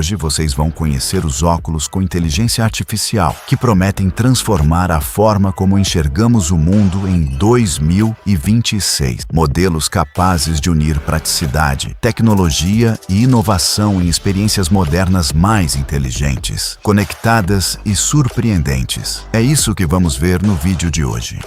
Hoje vocês vão conhecer os óculos com inteligência artificial, que prometem transformar a forma como enxergamos o mundo em 2026. Modelos capazes de unir praticidade, tecnologia e inovação em experiências modernas mais inteligentes, conectadas e surpreendentes. É isso que vamos ver no vídeo de hoje.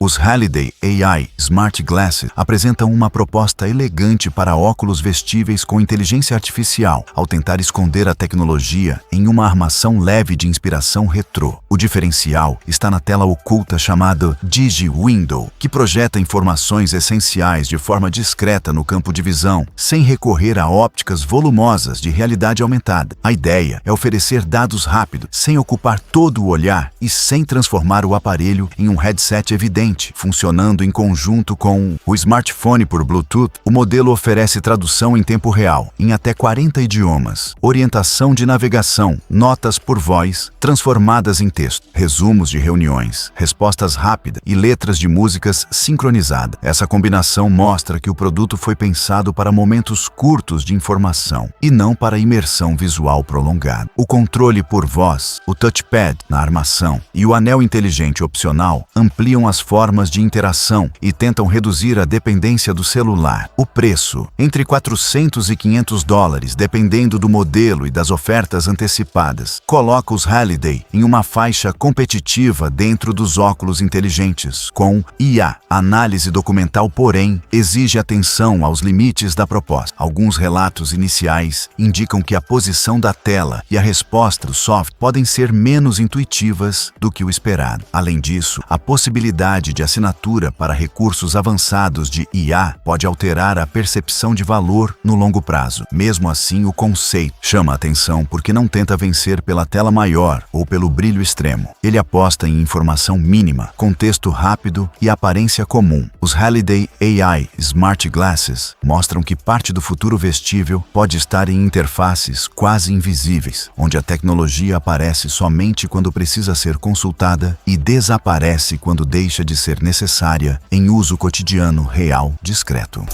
Os Halliday AI Smart Glasses apresentam uma proposta elegante para óculos vestíveis com inteligência artificial, ao tentar esconder a tecnologia em uma armação leve de inspiração retrô. O diferencial está na tela oculta chamada Digi-Window, que projeta informações essenciais de forma discreta no campo de visão, sem recorrer a ópticas volumosas de realidade aumentada. A ideia é oferecer dados rápidos, sem ocupar todo o olhar e sem transformar o aparelho em um headset evidente. Funcionando em conjunto com o smartphone por Bluetooth, o modelo oferece tradução em tempo real, em até 40 idiomas, orientação de navegação, notas por voz, transformadas em texto, resumos de reuniões, respostas rápidas e letras de músicas sincronizadas. Essa combinação mostra que o produto foi pensado para momentos curtos de informação e não para imersão visual prolongada. O controle por voz, o touchpad na armação e o anel inteligente opcional ampliam as formas de interação e tentam reduzir a dependência do celular. O preço, entre $400 e $500, dependendo do modelo e das ofertas antecipadas, coloca os Halliday em uma faixa competitiva dentro dos óculos inteligentes, com IA. A análise documental, porém, exige atenção aos limites da proposta. Alguns relatos iniciais indicam que a posição da tela e a resposta do software podem ser menos intuitivas do que o esperado. Além disso, a possibilidade de assinatura para recursos avançados de IA pode alterar a percepção de valor no longo prazo. Mesmo assim, o conceito chama a atenção porque não tenta vencer pela tela maior ou pelo brilho extremo. Ele aposta em informação mínima, contexto rápido e aparência comum. Os Halliday AI Smart Glasses mostram que parte do futuro vestível pode estar em interfaces quase invisíveis, onde a tecnologia aparece somente quando precisa ser consultada e desaparece quando deixa de ser necessária em uso cotidiano real discreto.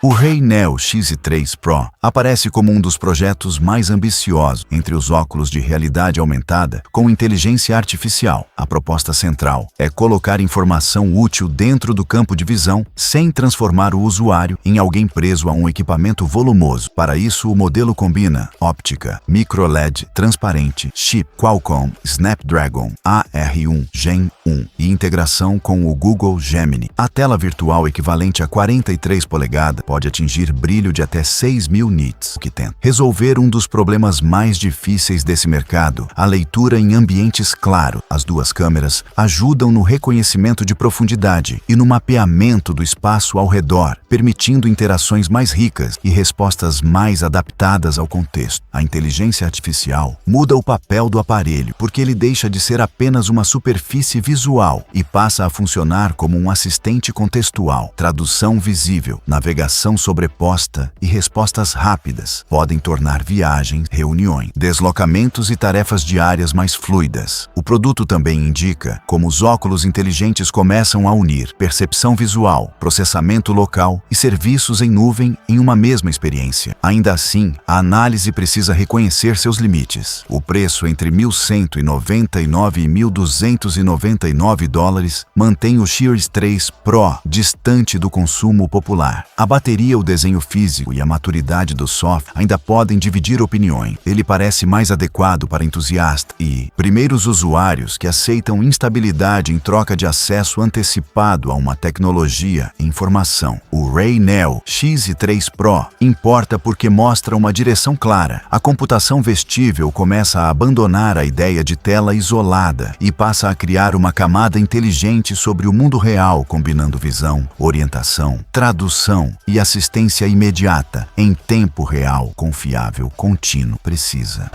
O Ray Neo X3 Pro aparece como um dos projetos mais ambiciosos entre os óculos de realidade aumentada com inteligência artificial. A proposta central é colocar informação útil dentro do campo de visão sem transformar o usuário em alguém preso a um equipamento volumoso. Para isso, o modelo combina óptica, microLED transparente, chip Qualcomm Snapdragon AR1 Gen 1 e integração com o Google Gemini. A tela virtual equivalente a 43 polegadas pode atingir brilho de até 6.000 nits, o que tenta resolver um dos problemas mais difíceis desse mercado, a leitura em ambientes claros. As duas câmeras ajudam no reconhecimento de profundidade e no mapeamento do espaço ao redor, permitindo interações mais ricas e respostas mais adaptadas ao contexto. A inteligência artificial muda o papel do aparelho, porque ele deixa de ser apenas uma superfície visual e passa a funcionar como um assistente contextual. Tradução visível, navegação sobreposta e respostas rápidas podem tornar viagens, reuniões, deslocamentos e tarefas diárias mais fluidas. O produto também indica como os óculos inteligentes começam a unir percepção visual, processamento local e serviços em nuvem em uma mesma experiência. Ainda assim, a análise precisa reconhecer seus limites. O preço entre $1.199 e $1.299 mantém o Series 3 Pro distante do consumo popular. A bateria, o desenho físico e a maturidade do software ainda podem dividir opiniões. Ele parece mais adequado para entusiastas e primeiros usuários que aceitam instabilidade em troca de acesso antecipado a uma tecnologia e informação. O Ray Neo X3 Pro importa porque mostra uma direção clara. A computação vestível começa a abandonar a ideia de tela isolada e passa a criar uma camada inteligente sobre o mundo real, combinando visão, orientação, tradução e assistência imediata, em tempo real, confiável, contínuo, precisa.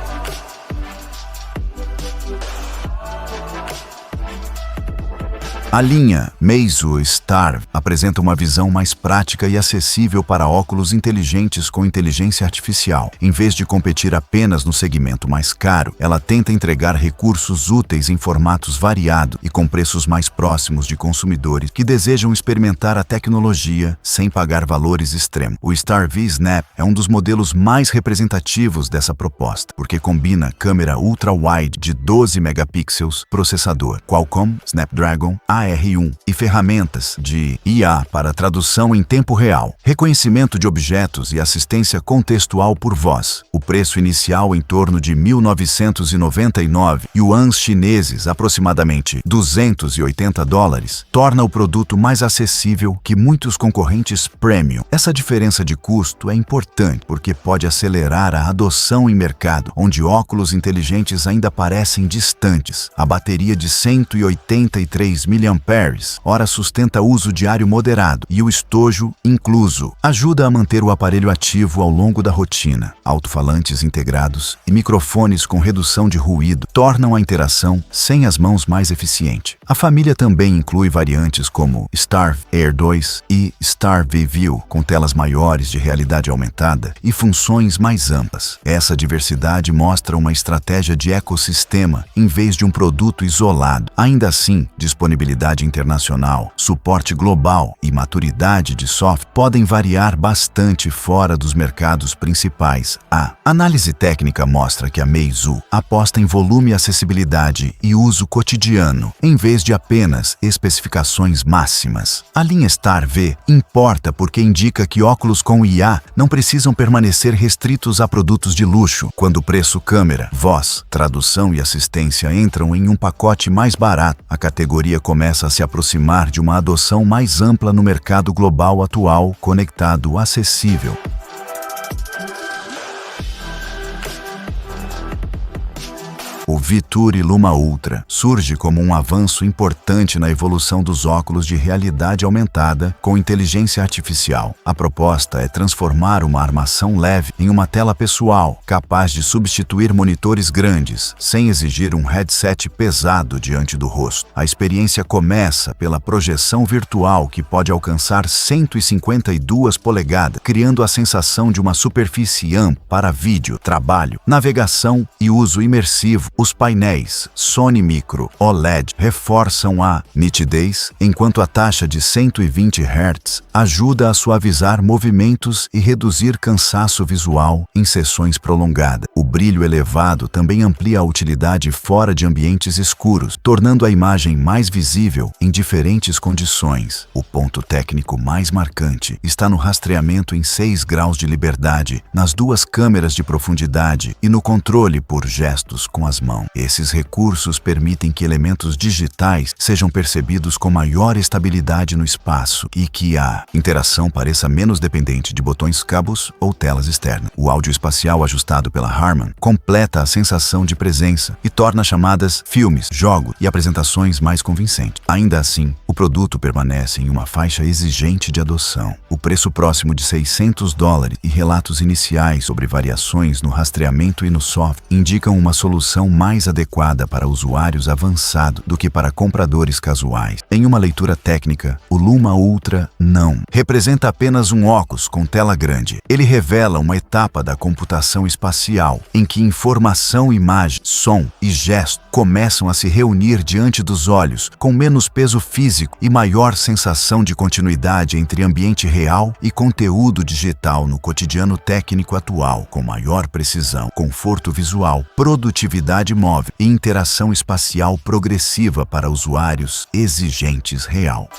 A linha Meizu Starve apresenta uma visão mais prática e acessível para óculos inteligentes com inteligência artificial. Em vez de competir apenas no segmento mais caro, ela tenta entregar recursos úteis em formatos variados e com preços mais próximos de consumidores que desejam experimentar a tecnologia sem pagar valores extremos. O Starve Snap é um dos modelos mais representativos dessa proposta, porque combina câmera ultra-wide de 12 megapixels, processador Qualcomm Snapdragon AR1 e ferramentas de IA para tradução em tempo real, reconhecimento de objetos e assistência contextual por voz. O preço inicial em torno de 1.999 yuans chineses, aproximadamente $280, torna o produto mais acessível que muitos concorrentes premium. Essa diferença de custo é importante porque pode acelerar a adoção em mercado, onde óculos inteligentes ainda parecem distantes. A bateria de 183 mAh sustenta uso diário moderado e o estojo incluso ajuda a manter o aparelho ativo ao longo da rotina. Alto-falantes integrados e microfones com redução de ruído tornam a interação sem as mãos mais eficiente. A família também inclui variantes como Starve Air 2 e Starve View, com telas maiores de realidade aumentada e funções mais amplas. Essa diversidade mostra uma estratégia de ecossistema em vez de um produto isolado. Ainda assim, disponibilidade internacional, suporte global e maturidade de software podem variar bastante fora dos mercados principais. A análise técnica mostra que a Meizu aposta em volume, acessibilidade e uso cotidiano, em vez de apenas especificações máximas. A linha Starve importa porque indica que óculos com IA não precisam permanecer restritos a produtos de luxo, quando o preço câmera, voz, tradução e assistência entram em um pacote mais barato. A categoria começa a se aproximar de uma adoção mais ampla no mercado global atual, conectado, acessível. O Vituri Luma Ultra surge como um avanço importante na evolução dos óculos de realidade aumentada com inteligência artificial. A proposta é transformar uma armação leve em uma tela pessoal, capaz de substituir monitores grandes, sem exigir um headset pesado diante do rosto. A experiência começa pela projeção virtual, que pode alcançar 152 polegadas, criando a sensação de uma superfície ampla para vídeo, trabalho, navegação e uso imersivo. Os painéis Sony Micro OLED reforçam a nitidez, enquanto a taxa de 120 Hz ajuda a suavizar movimentos e reduzir cansaço visual em sessões prolongadas. O brilho elevado também amplia a utilidade fora de ambientes escuros, tornando a imagem mais visível em diferentes condições. O ponto técnico mais marcante está no rastreamento em 6 graus de liberdade, nas duas câmeras de profundidade e no controle por gestos com as mãos. Esses recursos permitem que elementos digitais sejam percebidos com maior estabilidade no espaço e que a interação pareça menos dependente de botões, cabos ou telas externas. O áudio espacial ajustado pela Harman completa a sensação de presença e torna chamadas, filmes, jogos e apresentações mais convincentes. Ainda assim, o produto permanece em uma faixa exigente de adoção. O preço próximo de $600 e relatos iniciais sobre variações no rastreamento e no software indicam uma solução mais adequada para usuários avançados do que para compradores casuais. Em uma leitura técnica, o Luma Ultra não representa apenas um óculos com tela grande. Ele revela uma etapa da computação espacial em que informação, imagem, som e gesto começam a se reunir diante dos olhos, com menos peso físico e maior sensação de continuidade entre ambiente real e conteúdo digital no cotidiano técnico atual, com maior precisão, conforto visual, produtividade móvel e interação espacial progressiva para usuários exigentes real.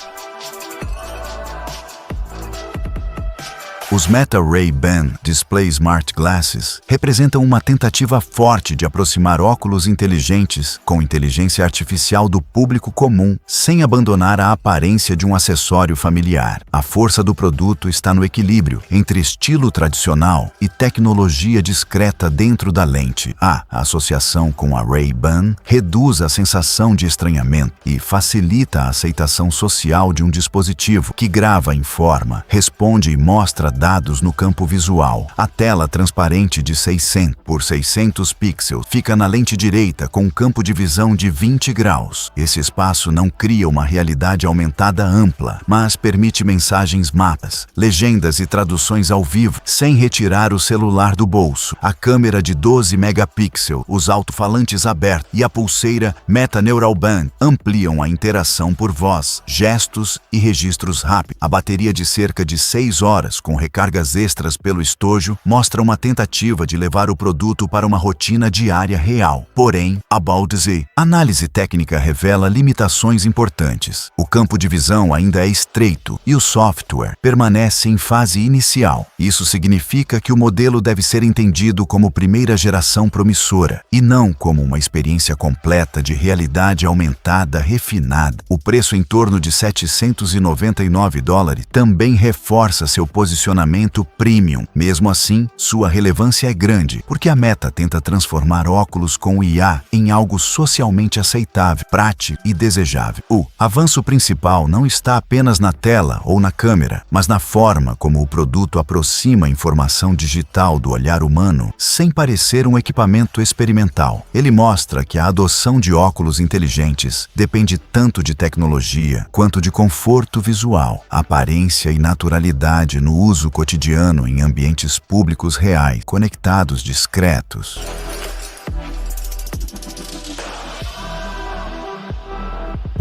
Os Meta Ray-Ban Display Smart Glasses representam uma tentativa forte de aproximar óculos inteligentes com inteligência artificial do público comum, sem abandonar a aparência de um acessório familiar. A força do produto está no equilíbrio entre estilo tradicional e tecnologia discreta dentro da lente. A associação com a Ray-Ban reduz a sensação de estranhamento e facilita a aceitação social de um dispositivo que grava, informa, responde e mostra dados no campo visual. A tela transparente de 600 por 600 pixels fica na lente direita com um campo de visão de 20 graus. Esse espaço não cria uma realidade aumentada ampla, mas permite mensagens, mapas, legendas e traduções ao vivo, sem retirar o celular do bolso. A câmera de 12 megapixels, os alto-falantes abertos e a pulseira Meta Neural Band ampliam a interação por voz, gestos e registros rápidos. A bateria de cerca de 6 horas, com recargas extras pelo estojo, mostra uma tentativa de levar o produto para uma rotina diária real. Porém, About Z. Análise técnica revela limitações importantes. O campo de visão ainda é estreito e o software permanece em fase inicial. Isso significa que o modelo deve ser entendido como primeira geração promissora e não como uma experiência completa de realidade aumentada refinada. O preço em torno de $799 também reforça seu posicionamento premium. Mesmo assim, sua relevância é grande, porque a Meta tenta transformar óculos com IA em algo socialmente aceitável, prático e desejável. O avanço principal não está apenas na tela ou na câmera, mas na forma como o produto aproxima a informação digital do olhar humano sem parecer um equipamento experimental. Ele mostra que a adoção de óculos inteligentes depende tanto de tecnologia quanto de conforto visual, aparência e naturalidade no uso cotidiano em ambientes públicos reais, conectados, discretos.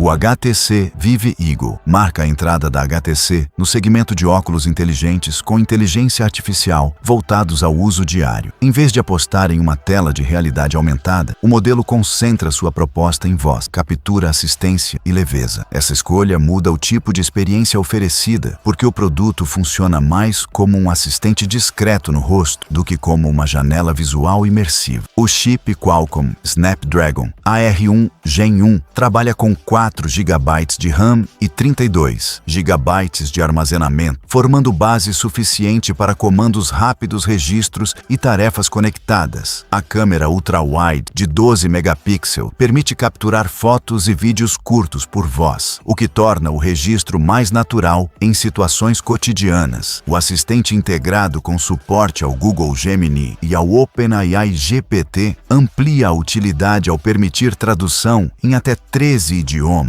O HTC Vive Eagle marca a entrada da HTC no segmento de óculos inteligentes com inteligência artificial voltados ao uso diário. Em vez de apostar em uma tela de realidade aumentada, o modelo concentra sua proposta em voz, captura, assistência e leveza. Essa escolha muda o tipo de experiência oferecida, porque o produto funciona mais como um assistente discreto no rosto do que como uma janela visual imersiva. O chip Qualcomm Snapdragon AR1 Gen 1 trabalha com 4 GB de RAM e 32 GB de armazenamento, formando base suficiente para comandos rápidos, registros e tarefas conectadas. A câmera ultra-wide de 12 megapixels permite capturar fotos e vídeos curtos por voz, o que torna o registro mais natural em situações cotidianas. O assistente integrado com suporte ao Google Gemini e ao OpenAI GPT amplia a utilidade ao permitir tradução em até 13 idiomas.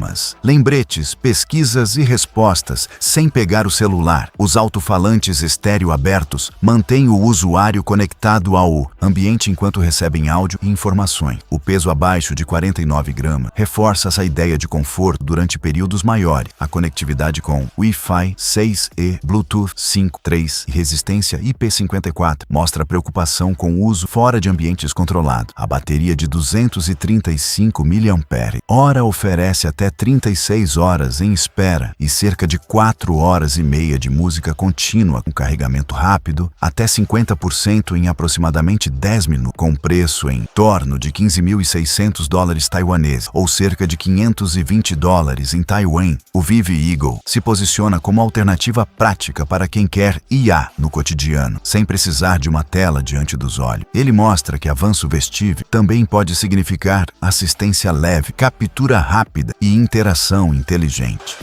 Lembretes, pesquisas e respostas sem pegar o celular. Os alto-falantes estéreo abertos mantêm o usuário conectado ao ambiente enquanto recebem áudio e informações. O peso abaixo de 49 gramas reforça essa ideia de conforto durante períodos maiores. A conectividade com Wi-Fi 6E, Bluetooth 5.3 e resistência IP54 mostra preocupação com o uso fora de ambientes controlados. A bateria de 235 mAh oferece até 36 horas em espera e cerca de 4 horas e meia de música contínua com carregamento rápido, até 50% em aproximadamente 10 minutos, com preço em torno de $15.600 taiwaneses, ou cerca de $520 em Taiwan. O Vive Eagle se posiciona como alternativa prática para quem quer IA no cotidiano, sem precisar de uma tela diante dos olhos. Ele mostra que avanço vestível também pode significar assistência leve, captura rápida e interação inteligente.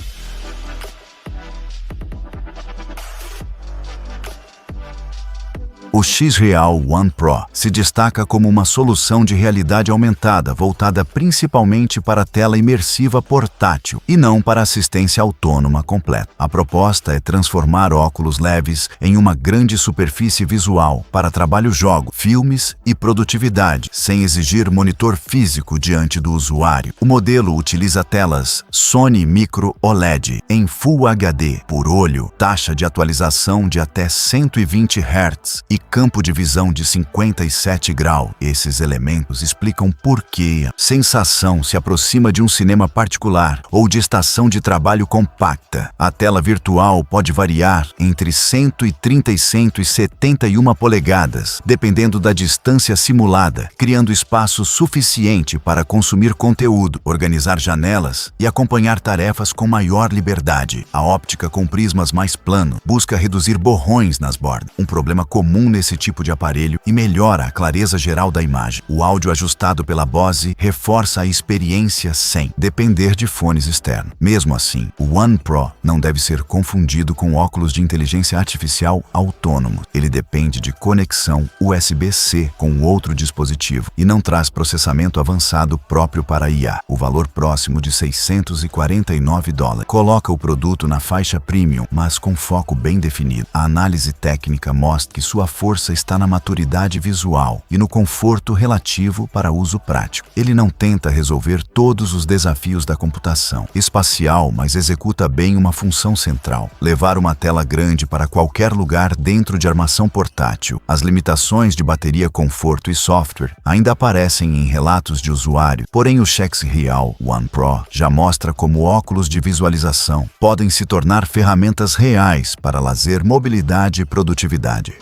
O X-Real One Pro se destaca como uma solução de realidade aumentada voltada principalmente para a tela imersiva portátil e não para assistência autônoma completa. A proposta é transformar óculos leves em uma grande superfície visual para trabalho, jogo, filmes e produtividade, sem exigir monitor físico diante do usuário. O modelo utiliza telas Sony Micro OLED em Full HD por olho, taxa de atualização de até 120 Hz e campo de visão de 57 graus. Esses elementos explicam por que a sensação se aproxima de um cinema particular ou de estação de trabalho compacta. A tela virtual pode variar entre 130 e 171 polegadas, dependendo da distância simulada, criando espaço suficiente para consumir conteúdo, organizar janelas e acompanhar tarefas com maior liberdade. A óptica com prismas mais plano busca reduzir borrões nas bordas, um problema comum esse tipo de aparelho e melhora a clareza geral da imagem. O áudio ajustado pela Bose reforça a experiência sem depender de fones externos. Mesmo assim, o One Pro não deve ser confundido com óculos de inteligência artificial autônomo. Ele depende de conexão USB-C com outro dispositivo e não traz processamento avançado próprio para IA. O valor próximo de $649 coloca o produto na faixa premium, mas com foco bem definido. A análise técnica mostra que sua força está na maturidade visual e no conforto relativo para uso prático. Ele não tenta resolver todos os desafios da computação espacial, mas executa bem uma função central: levar uma tela grande para qualquer lugar dentro de armação portátil. As limitações de bateria, conforto e software ainda aparecem em relatos de usuário, porém o Chex Real One Pro já mostra como óculos de visualização podem se tornar ferramentas reais para lazer, mobilidade e produtividade.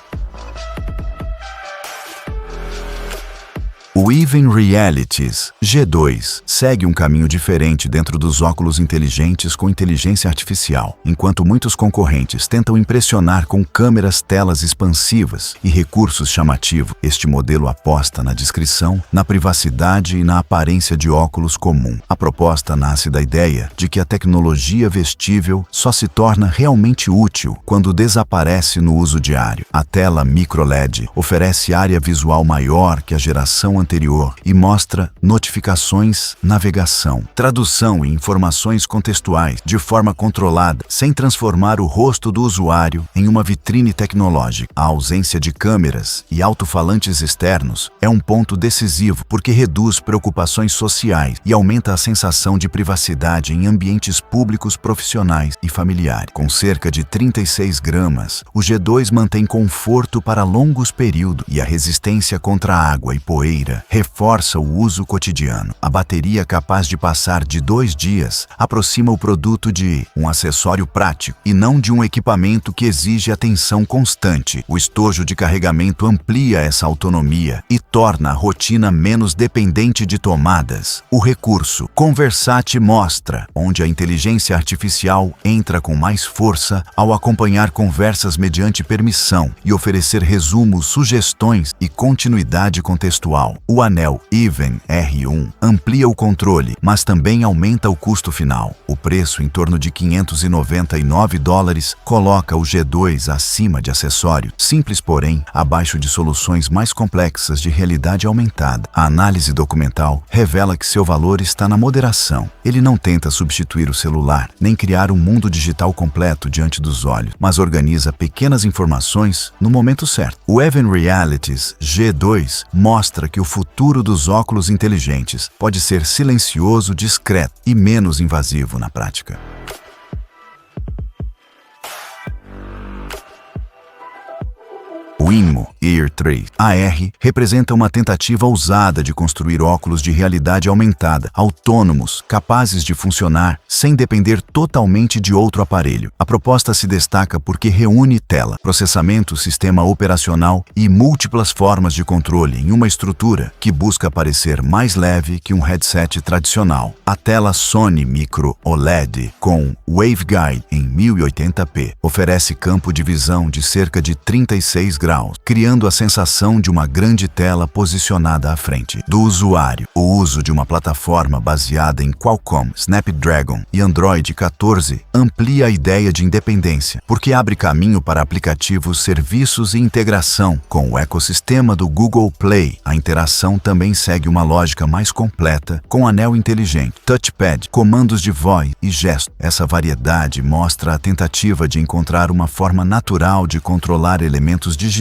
O Even Realities G2 segue um caminho diferente dentro dos óculos inteligentes com inteligência artificial. Enquanto muitos concorrentes tentam impressionar com câmeras, telas expansivas e recursos chamativos, este modelo aposta na discrição, na privacidade e na aparência de óculos comum. A proposta nasce da ideia de que a tecnologia vestível só se torna realmente útil quando desaparece no uso diário. A tela microLED oferece área visual maior que a geração anterior e mostra notificações, navegação, tradução e informações contextuais de forma controlada, sem transformar o rosto do usuário em uma vitrine tecnológica. A ausência de câmeras e alto-falantes externos é um ponto decisivo porque reduz preocupações sociais e aumenta a sensação de privacidade em ambientes públicos, profissionais e familiares. Com cerca de 36 gramas, o G2 mantém conforto para longos períodos e a resistência contra água e poeira reforça o uso cotidiano. A bateria, capaz de passar de 2 dias, aproxima o produto de um acessório prático e não de um equipamento que exige atenção constante. O estojo de carregamento amplia essa autonomia e torna a rotina menos dependente de tomadas. O recurso Conversate mostra onde a inteligência artificial entra com mais força ao acompanhar conversas mediante permissão e oferecer resumos, sugestões e continuidade contextual. O anel Even R1 amplia o controle, mas também aumenta o custo final. O preço, em torno de $599, coloca o G2 acima de acessório simples, porém abaixo de soluções mais complexas de realidade aumentada. A análise documental revela que seu valor está na moderação. Ele não tenta substituir o celular, nem criar um mundo digital completo diante dos olhos, mas organiza pequenas informações no momento certo. O Even Realities G2 mostra que o futuro dos óculos inteligentes pode ser silencioso, discreto e menos invasivo na prática. O Inmo Ear 3 AR representa uma tentativa ousada de construir óculos de realidade aumentada, autônomos, capazes de funcionar sem depender totalmente de outro aparelho. A proposta se destaca porque reúne tela, processamento, sistema operacional e múltiplas formas de controle em uma estrutura que busca parecer mais leve que um headset tradicional. A tela Sony Micro OLED com waveguide em 1080p oferece campo de visão de cerca de 36 graus, criando a sensação de uma grande tela posicionada à frente do usuário. O uso de uma plataforma baseada em Qualcomm Snapdragon e Android 14 amplia a ideia de independência, porque abre caminho para aplicativos, serviços e integração com o ecossistema do Google Play. A interação também segue uma lógica mais completa, com anel inteligente, touchpad, comandos de voz e gesto. Essa variedade mostra a tentativa de encontrar uma forma natural de controlar elementos digitais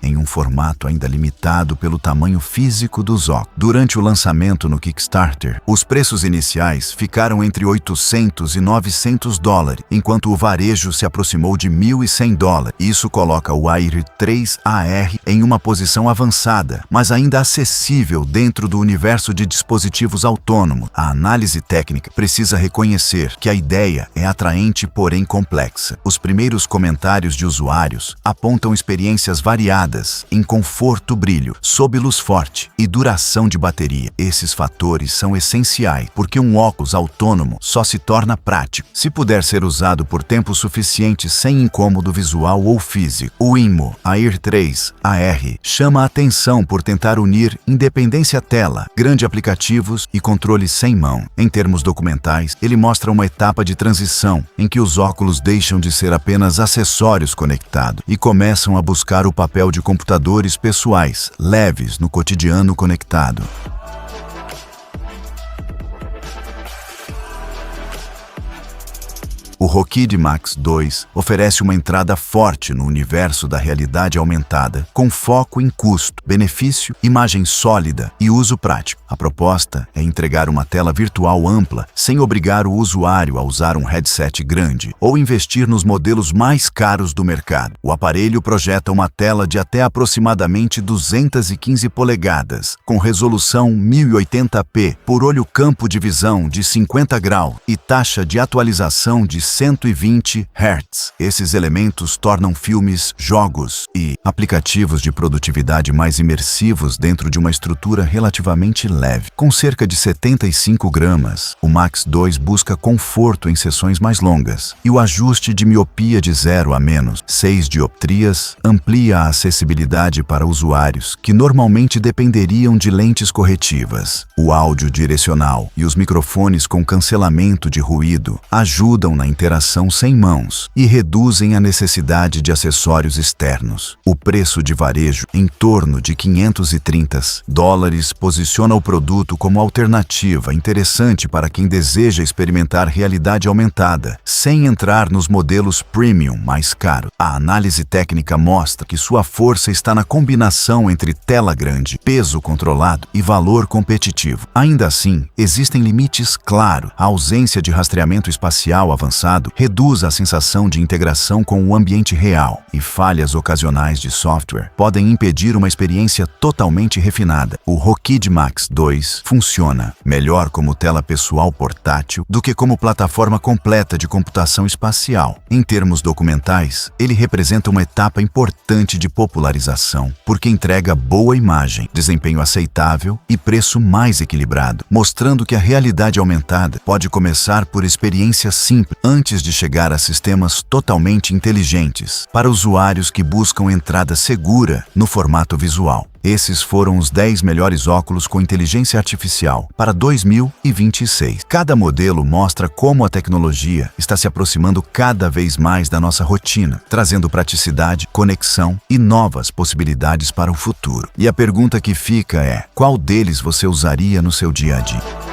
em um formato ainda limitado pelo tamanho físico dos óculos. Durante o lançamento no Kickstarter, os preços iniciais ficaram entre $800 e $900, enquanto o varejo se aproximou de $1.100. Isso coloca o Air 3 AR em uma posição avançada, mas ainda acessível dentro do universo de dispositivos autônomos. A análise técnica precisa reconhecer que a ideia é atraente, porém complexa. Os primeiros comentários de usuários apontam experiências variadas, em conforto, brilho, sob luz forte e duração de bateria. Esses fatores são essenciais, porque um óculos autônomo só se torna prático se puder ser usado por tempo suficiente sem incômodo visual ou físico. O Inmo Air 3 AR chama a atenção por tentar unir independência tela, grandes aplicativos e controle sem mão. Em termos documentais, ele mostra uma etapa de transição em que os óculos deixam de ser apenas acessórios conectados e começam a buscar o papel de computadores pessoais, leves no cotidiano conectado. O Rokid Max 2 oferece uma entrada forte no universo da realidade aumentada, com foco em custo, benefício, imagem sólida e uso prático. A proposta é entregar uma tela virtual ampla, sem obrigar o usuário a usar um headset grande ou investir nos modelos mais caros do mercado. O aparelho projeta uma tela de até aproximadamente 215 polegadas, com resolução 1080p, por olho campo de visão de 50 graus e taxa de atualização de 120 Hz. Esses elementos tornam filmes, jogos e aplicativos de produtividade mais imersivos dentro de uma estrutura relativamente leve. Com cerca de 75 gramas, o Max 2 busca conforto em sessões mais longas e o ajuste de miopia de 0 a menos 6 dioptrias amplia a acessibilidade para usuários que normalmente dependeriam de lentes corretivas. O áudio direcional e os microfones com cancelamento de ruído ajudam na interação sem mãos e reduzem a necessidade de acessórios externos. O preço de varejo, em torno de $530, posiciona o produto como alternativa interessante para quem deseja experimentar realidade aumentada, sem entrar nos modelos premium mais caros. A análise técnica mostra que sua força está na combinação entre tela grande, peso controlado e valor competitivo. Ainda assim, existem limites claros. A ausência de rastreamento espacial avançado reduz a sensação de integração com o ambiente real e falhas ocasionais de software podem impedir uma experiência totalmente refinada. O Rokid Max 2 funciona melhor como tela pessoal portátil do que como plataforma completa de computação espacial. Em termos documentais, ele representa uma etapa importante de popularização, porque entrega boa imagem, desempenho aceitável e preço mais equilibrado, mostrando que a realidade aumentada pode começar por experiências simples antes de chegar a sistemas totalmente inteligentes, para usuários que buscam entrada segura no formato visual. Esses foram os 10 melhores óculos com inteligência artificial para 2026. Cada modelo mostra como a tecnologia está se aproximando cada vez mais da nossa rotina, trazendo praticidade, conexão e novas possibilidades para o futuro. E a pergunta que fica é: qual deles você usaria no seu dia a dia?